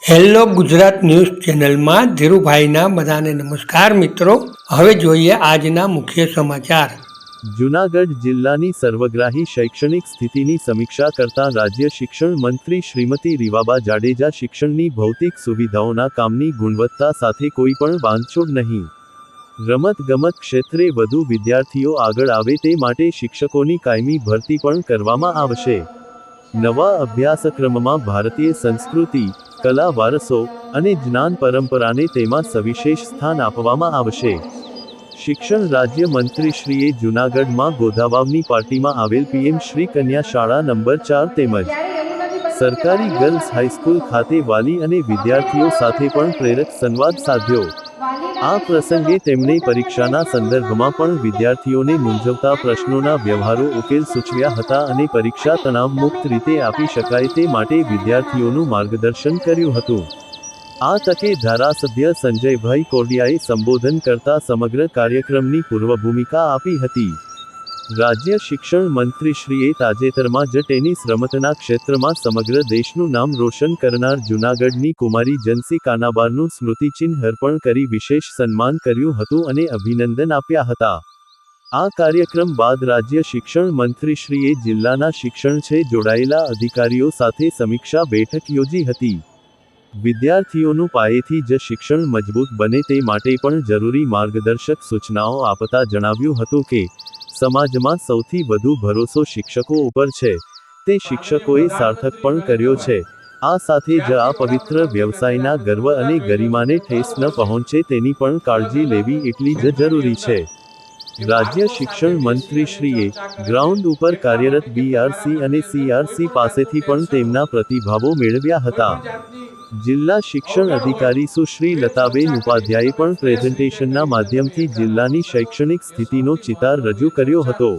Hello Gujarat news ચેનલમાં ધીરુભાઈના બધાને નમસ્કાર મિત્રો। હવે જોઈએ આજના મુખ્ય સમાચાર। જૂનાગઢ જિલ્લાની સર્વગ્રાહી શૈક્ષણિક સ્થિતિની સમીક્ષા કરતા રાજ્ય શિક્ષણ મંત્રી શ્રીમતી રીવાબા જાડેજા શિક્ષણની ભૌતિક સુવિધાઓના કામની ગુણવત્તા સાથે કોઈ પણ બાંધછોડ નહીં, રમતગમત ક્ષેત્રે વધુ વિદ્યાર્થીઓ આગળ આવે તે માટે શિક્ષકોની કાયમી ભરતી પણ કરવામાં આવશે। નવા અભ્યાસક્રમમાં ભારતીય સંસ્કૃતિ, કલા વારસો અને જ્ઞાન પરંપરાને તેમાં સવિશેષ સ્થાન આપવામાં આવશે। શિક્ષણ રાજ્ય મંત્રીશ્રીએ જૂનાગઢમાં ગોધાવાવની પાર્ટીમાં આવેલ પીએમ શ્રી કન્યા શાળા નંબર 4 તેમજ સરકારી ગર્લ્સ હાઈસ્કૂલ ખાતે વાલી અને વિદ્યાર્થીઓ સાથે પણ પ્રેરક સંવાદ સાધ્યો। આ પ્રસંગે તેમણે પરીક્ષાના સંદર્ભમાં પણ વિદ્યાર્થીઓને મૂંઝવતા પ્રશ્નોના વ્યવહારુ ઉકેલ સૂચવ્યા હતા અને પરીક્ષા તણાવ મુક્ત રીતે આપી શકાય તે માટે વિદ્યાર્થીઓનું માર્ગદર્શન કર્યું હતું। આ તકે ધારાસભ્ય સંજયભાઈ કોડિયાએ સંબોધન કરતા સમગ્ર કાર્યક્રમની પૂર્વભૂમિકા આપી હતી। રાજ્ય શિક્ષણ મંત્રીશ્રીએ તાજેતરમાં જ ટેનિસ રમતના ક્ષેત્રમાં સમગ્ર દેશનું નામ રોશન કરનાર જૂનાગઢની કુમારી જન્સી કાનાબારનું સ્મૃતિચિહ્ન અર્પણ કરી વિશેષ સન્માન કર્યું હતું અને અભિનંદન આપ્યા હતા। આ કાર્યક્રમ બાદ રાજ્ય શિક્ષણ મંત્રીશ્રીએ જિલ્લાના શિક્ષણ છે જોડાયેલા અધિકારીઓ સાથે સમીક્ષા બેઠક યોજી હતી। વિદ્યાર્થીઓનું પાયેથી જ શિક્ષણ મજબૂત બને તે માટે પણ જરૂરી માર્ગદર્શક સૂચનાઓ આપતા જણાવ્યું હતું કે સમાજમાં સૌથી વધુ ભરોસો શિક્ષકો ઉપર છે, તે શિક્ષકોએ સાર્થક પણ કર્યો છે। આ સાથે જ આ પવિત્ર વ્યવસાયના ગર્વ અને ગરિમાને ઠેસ ન પહોંચે તેની પણ કાળજી લેવી એટલી જ જરૂરી છે। રાજ્ય શિક્ષણ મંત્રીશ્રીએ ગ્રાઉન્ડ ઉપર કાર્યરત બીઆરસી અને સીઆરસી પાસેથી પણ તેમના પ્રતિભાવો મેળવ્યા હતા। જિલ્લા શિક્ષણ અધિકારી સુશ્રી લતાબેન ઉપાધ્યાયે પણ પ્રેઝન્ટેશનના માધ્યમથી જિલ્લાની શૈક્ષણિક સ્થિતિનો ચિતાર રજૂ કર્યો હતો।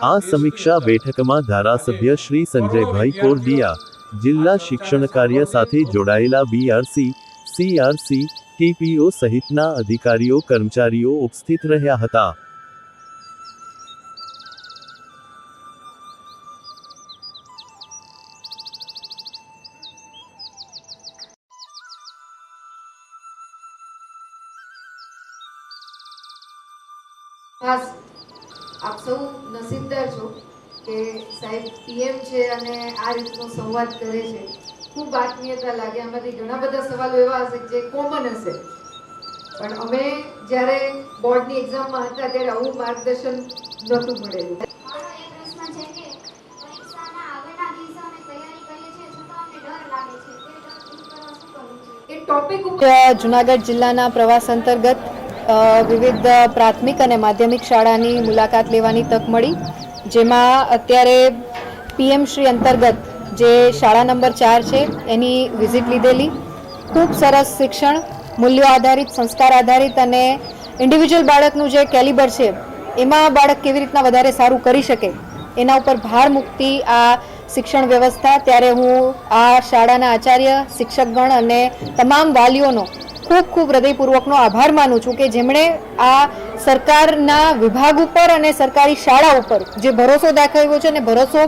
આ સમીક્ષા બેઠકમાં ધારાસભ્ય શ્રી સંજયભાઈ કોરડિયા, જિલ્લા શિક્ષણ કાર્ય સાથે જોડાયેલા બીઆરસી, સીઆરસી, ટીપીઓ સહિતના અધિકારીઓ કર્મચારીઓ ઉપસ્થિત રહ્યા હતા। ખાસ આપ સૌ નસીબદાર છો કે સાહેબ પીએમ છે અને આ રીતનો સંવાદ કરે છે। ખૂબ આત્મીયતા લાગે। આમાંથી ઘણા બધા સવાલો એવા હશે જે કોમન હશે, પણ અમે જ્યારે બોર્ડની એક્ઝામમાં હતા ત્યારે આવું માર્ગદર્શન નહોતું મળેલું। જૂનાગઢ જિલ્લાના પ્રવાસ અંતર્ગત વિવિધ પ્રાથમિક અને માધ્યમિક શાળાની મુલાકાત લેવાની તક મળી, જેમાં અત્યારે પીએમ શ્રી અંતર્ગત જે શાળા નંબર 4 છે એની વિઝિટ લીધેલી। ખૂબ સરસ શિક્ષણ, મૂલ્યો આધારિત, સંસ્કાર આધારિત અને ઇન્ડિવિજ્યુઅલ બાળકનું જે કેલિબર છે એમાં બાળક કેવી રીતના વધારે સારું કરી શકે એના ઉપર ભાર મૂકતી આ શિક્ષણ વ્યવસ્થા। ત્યારે હું આ શાળાના આચાર્ય, શિક્ષકગણ અને તમામ વાલીઓનો ખૂબ ખૂબ હૃદયપૂર્વકનો આભાર માનું છું કે જેમણે આ સરકારના વિભાગ ઉપર અને સરકારી શાળા ઉપર જે ભરોસો દાખવ્યો છે અને ભરોસો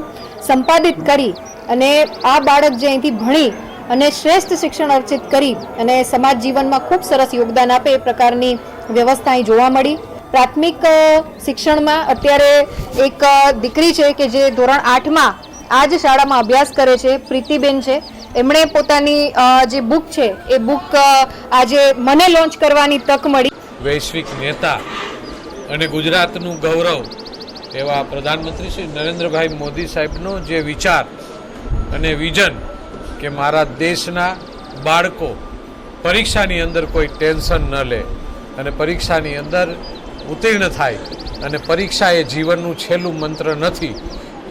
સંપાદિત કરી અને આ બાળક જે અહીંથી ભણી અને શ્રેષ્ઠ શિક્ષણ અર્જિત કરી અને સમાજ જીવનમાં ખૂબ સરસ યોગદાન આપે એ પ્રકારની વ્યવસ્થા અહીં જોવા મળી। પ્રાથમિક શિક્ષણમાં અત્યારે એક દીકરી છે કે જે ધોરણ 8માં આ જ શાળામાં અભ્યાસ કરે છે, પ્રીતિબેન છે। એમણે પોતાની જે બુક છે એ બુક આજે મને લોન્ચ કરવાની તક મળી। વૈશ્વિક નેતા અને ગુજરાતનું ગૌરવ એવા પ્રધાનમંત્રી શ્રી નરેન્દ્રભાઈ મોદી સાહેબનો જે વિચાર અને વિઝન કે મારા દેશના બાળકો પરીક્ષાની અંદર કોઈ ટેન્શન ન લે અને પરીક્ષાની અંદર ઉત્તીર્ણ થાય અને પરીક્ષા એ જીવનનું છેલ્લું મંત્ર નથી,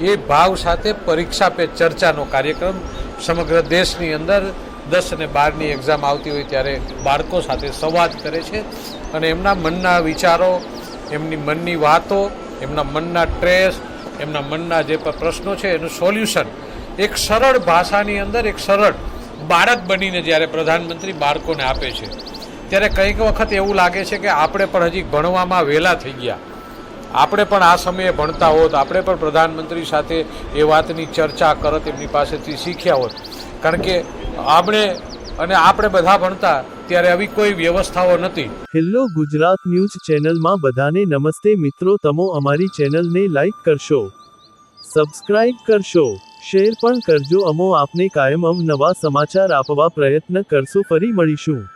એ ભાવ સાથે પરીક્ષા પે ચર્ચાનો કાર્યક્રમ સમગ્ર દેશની અંદર 10 અને 12ની એક્ઝામ આવતી હોય ત્યારે બાળકો સાથે સંવાદ કરે છે અને એમના મનના વિચારો, એમની મનની વાતો, એમના મનના ટ્રેસ, એમના મનના જે પ્રશ્નો છે એનું સોલ્યુશન એક સરળ ભાષાની અંદર એક સરળ બાળક બનીને જ્યારે પ્રધાનમંત્રી બાળકોને આપે છે ત્યારે કંઈક વખત એવું લાગે છે કે આપણે પણ હજી ભણવામાં વહેલા થઈ ગયા। આપણે પણ આ સમયે ભણતા હોત, આપણે પણ પ્રધાનમંત્રી સાથે એ વાતની ચર્ચા કરત, એમની પાસેથી શીખ્યા હોત, કારણ કે આપણે અને આપણે બધા ભણતા ત્યારે આવી કોઈ વ્યવસ્થાઓ નથી. હેલો ગુજરાત ન્યૂઝ ચેનલમાં બધાને નમસ્તે મિત્રો. તમો અમારી ચેનલને લાઈક કરશો, સબસ્ક્રાઇબ કરશો, શેર પણ કરજો. અમો આપને કાયમ નવા સમાચાર આપવા પ્રયત્ન કરશો. ફરી મળીશું.